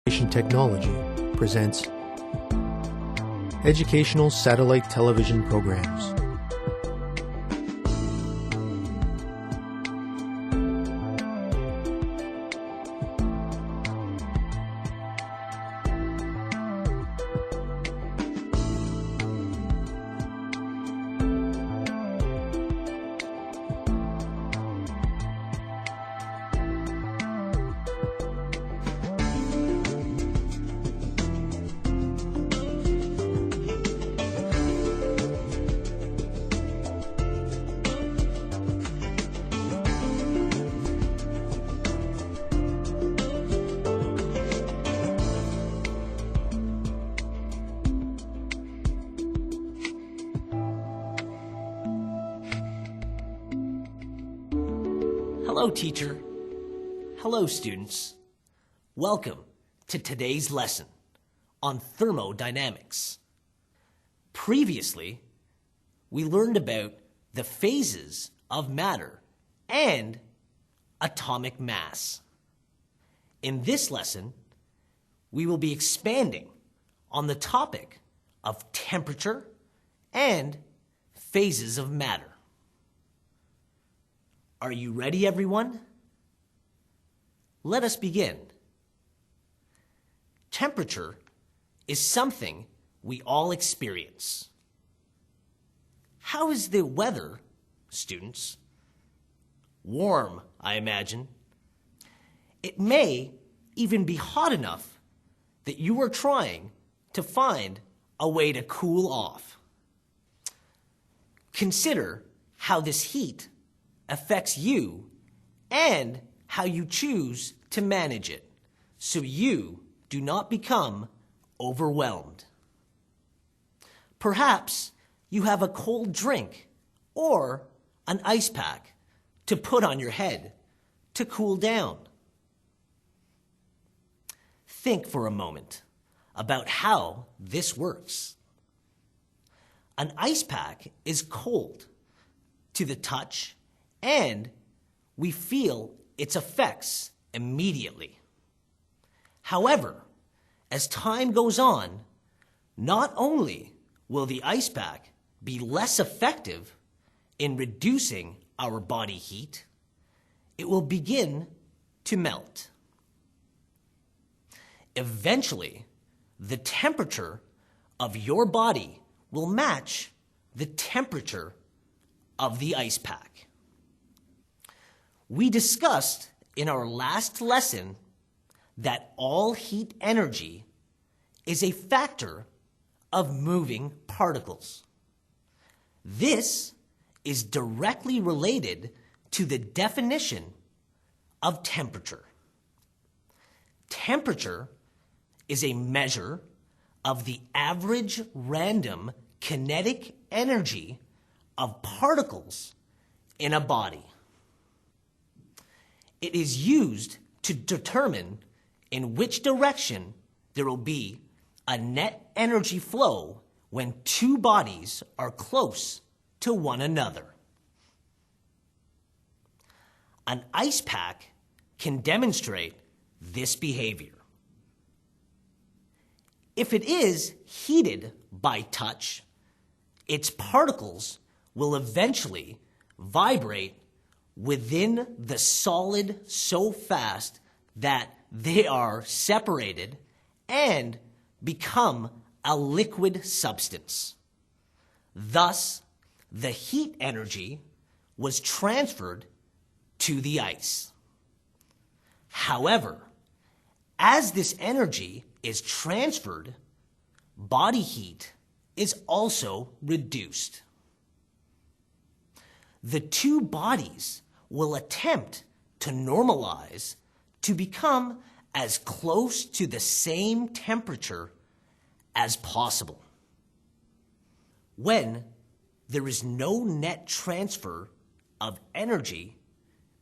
Information Technology presents educational satellite television programs. Hello, teacher. Hello, students. Welcome to today's lesson on thermodynamics. Previously, we learned about the phases of matter and atomic mass. In this lesson, we will be expanding on the topic of temperature and phases of matter. Are you ready, everyone? Let us begin. Temperature is something we all experience. How is the weather, students? Warm, I imagine. It may even be hot enough that you are trying to find a way to cool off. Consider how this heat affects you and how you choose to manage it so you do not become overwhelmed. Perhaps you have a cold drink or an ice pack to put on your head to cool down. Think for a moment about how this works. An ice pack is cold to the touch, and we feel its effects immediately. However, as time goes on, not only will the ice pack be less effective in reducing our body heat, it will begin to melt. Eventually, the temperature of your body will match the temperature of the ice pack. We discussed in our last lesson that all heat energy is a factor of moving particles. This is directly related to the definition of temperature. Temperature is a measure of the average random kinetic energy of particles in a body. It is used to determine in which direction there will be a net energy flow when two bodies are close to one another. An ice pack can demonstrate this behavior. If it is heated by touch, its particles will eventually vibrate within the solid so fast that they are separated and become a liquid substance. Thus, the heat energy was transferred to the ice. However, as this energy is transferred, body heat is also reduced. The two bodies will attempt to normalize to become as close to the same temperature as possible. When there is no net transfer of energy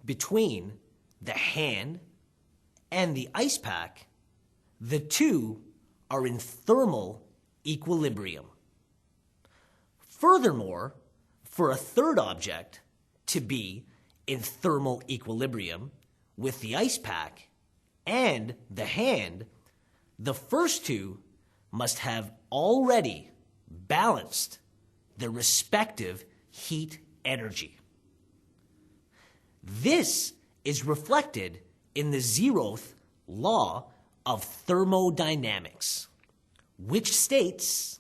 between the hand and the ice pack, the two are in thermal equilibrium. Furthermore, for a third object to be in thermal equilibrium with the ice pack and the hand, the first two must have already balanced their respective heat energy. This is reflected in the zeroth law of thermodynamics, which states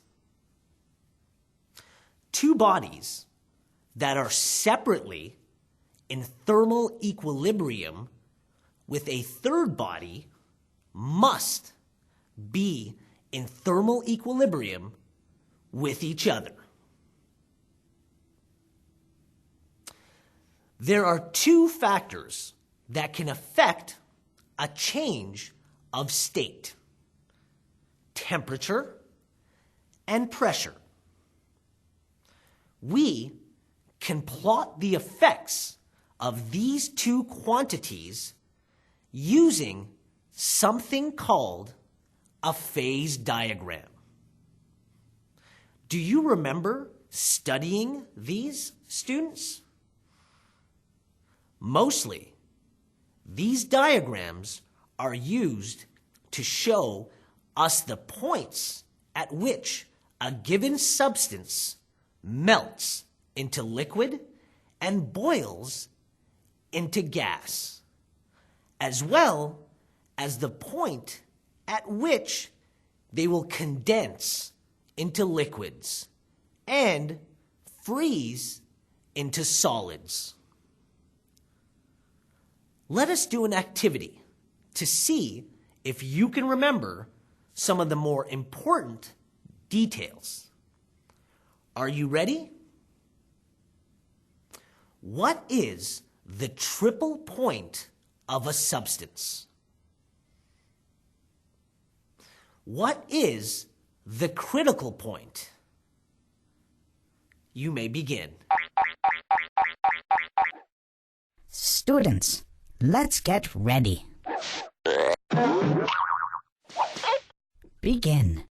two bodies that are separately in thermal equilibrium with a third body must be in thermal equilibrium with each other. There are two factors that can affect a change of state: temperature and pressure. We can plot the effects of these two quantities using something called a phase diagram. Do you remember studying these, students? Mostly, these diagrams are used to show us the points at which a given substance melts into liquid and boils into gas, as well as the point at which they will condense into liquids and freeze into solids. Let us do an activity to see if you can remember some of the more important details. Are you ready? What is the triple point of a substance? What is the critical point? You may begin. Students, let's get ready. Begin.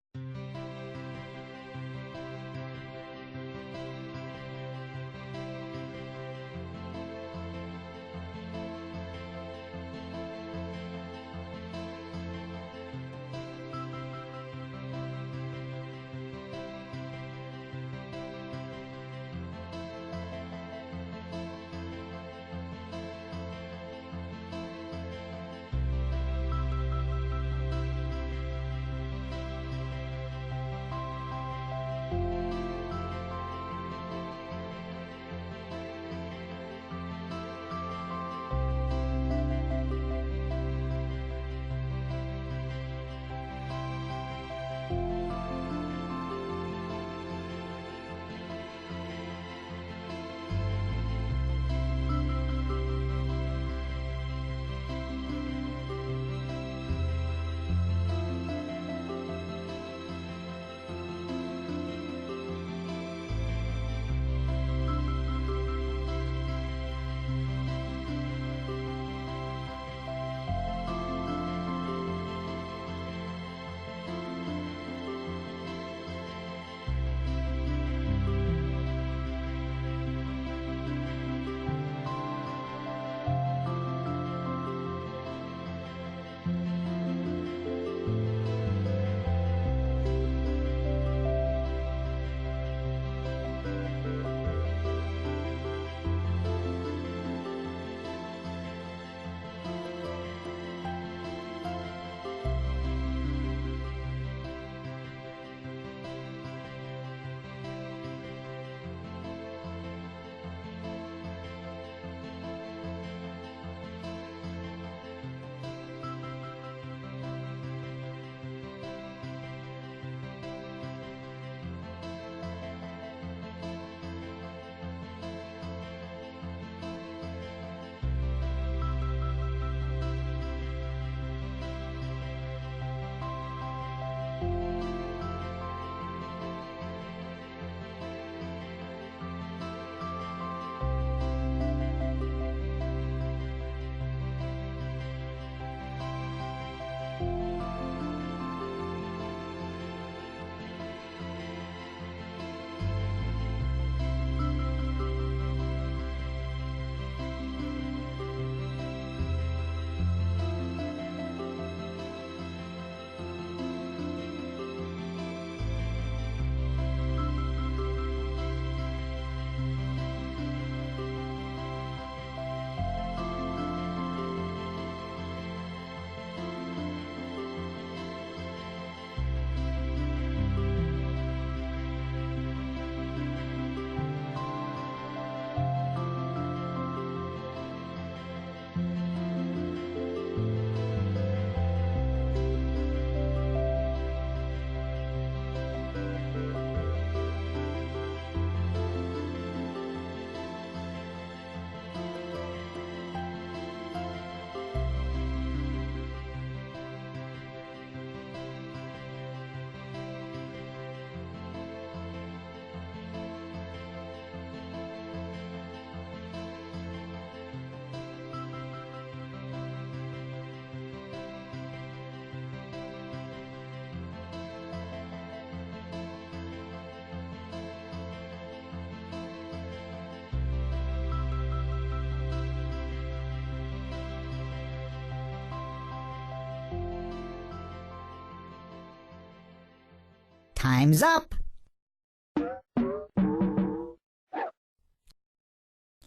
Time's up.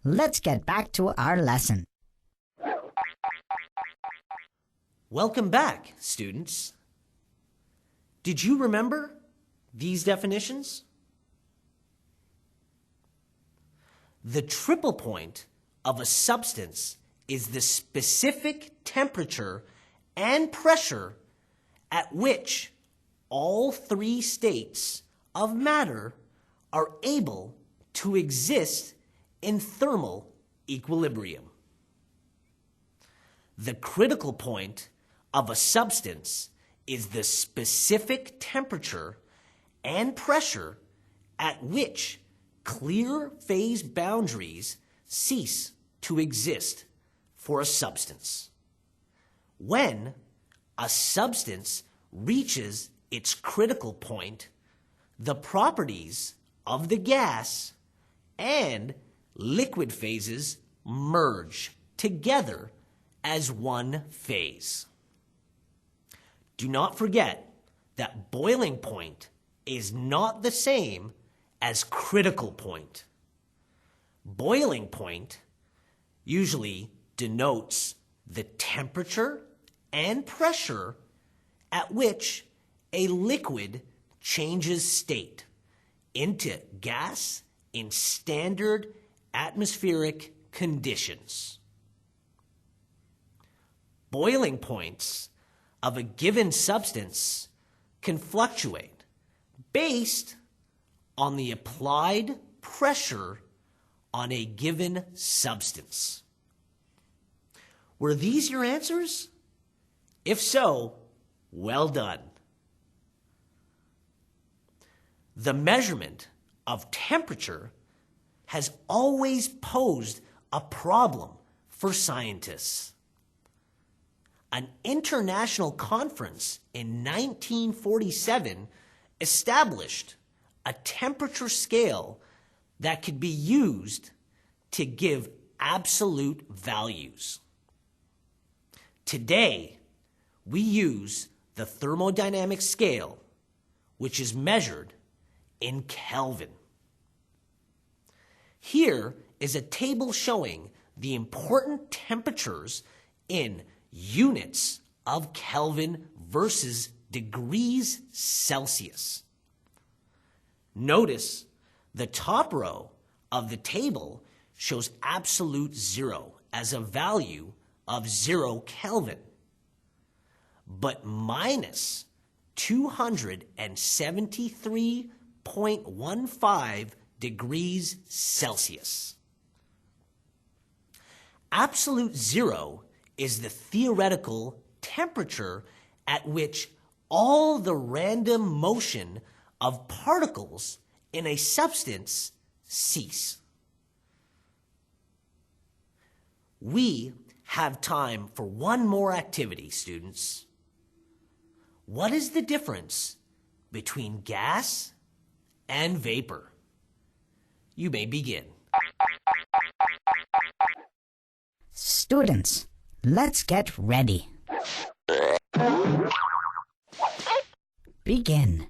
Let's get back to our lesson. Welcome back, students. Did you remember these definitions? The triple point of a substance is the specific temperature and pressure at which all three states of matter are able to exist in thermal equilibrium. The critical point of a substance is the specific temperature and pressure at which clear phase boundaries cease to exist for a substance. When a substance reaches its critical point, the properties of the gas and liquid phases merge together as one phase. Do not forget that boiling point is not the same as critical point. Boiling point usually denotes the temperature and pressure at which a liquid changes state into gas in standard atmospheric conditions. Boiling points of a given substance can fluctuate based on the applied pressure on a given substance. Were these your answers? If so, well done. The measurement of temperature has always posed a problem for scientists. An international conference in 1947 established a temperature scale that could be used to give absolute values. Today, we use the thermodynamic scale, which is measured in Kelvin. Here is a table showing the important temperatures in units of Kelvin versus degrees Celsius. Notice the top row of the table shows absolute zero as a value of 0 Kelvin, but minus 273.15 degrees Celsius. Absolute zero is the theoretical temperature at which all the random motion of particles in a substance cease. We have time for one more activity, students. What is the difference between gas and vapor? You may begin. Students, let's get ready. Begin.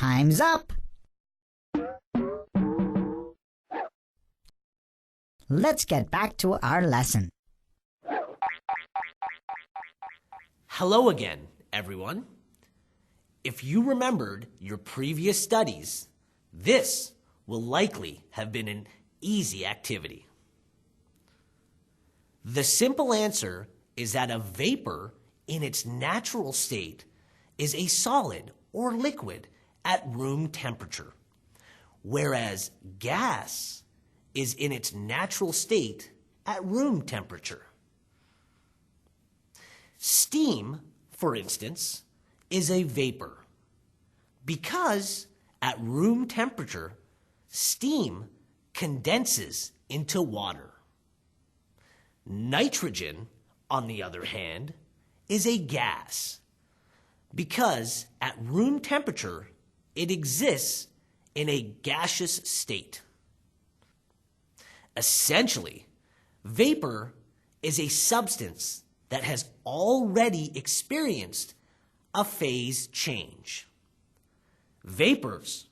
Time's up. Let's get back to our lesson. Hello again, everyone. If you remembered your previous studies, this will likely have been an easy activity. The simple answer is that a vapor in its natural state is a solid or liquid at room temperature, whereas gas is in its natural state at room temperature. Steam, for instance, is a vapor because at room temperature, steam condenses into water. Nitrogen, on the other hand, is a gas because at room temperature, it exists in a gaseous state. Essentially, vapor is a substance that has already experienced a phase change. Vapors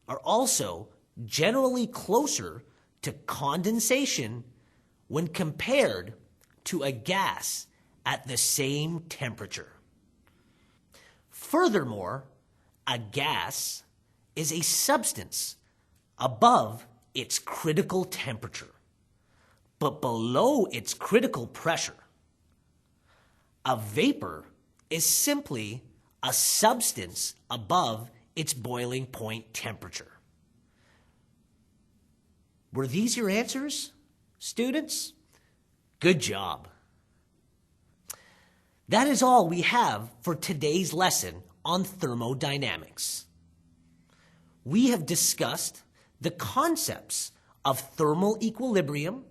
are also generally closer to condensation when compared to a gas at the same temperature. Furthermore, a gas is a substance above its critical temperature, but below its critical pressure. A vapor is simply a substance above its boiling point temperature. Were these your answers, students? Good job. That is all we have for today's lesson on thermodynamics. We have discussed the concepts of thermal equilibrium,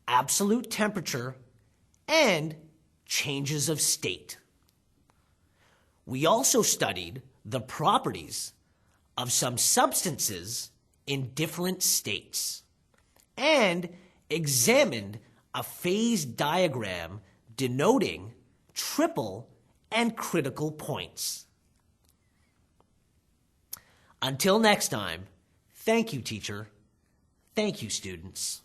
absolute temperature, and changes of state. We also studied the properties of some substances in different states and examined a phase diagram denoting triple and critical points. Until next time, thank you, teacher. Thank you, students.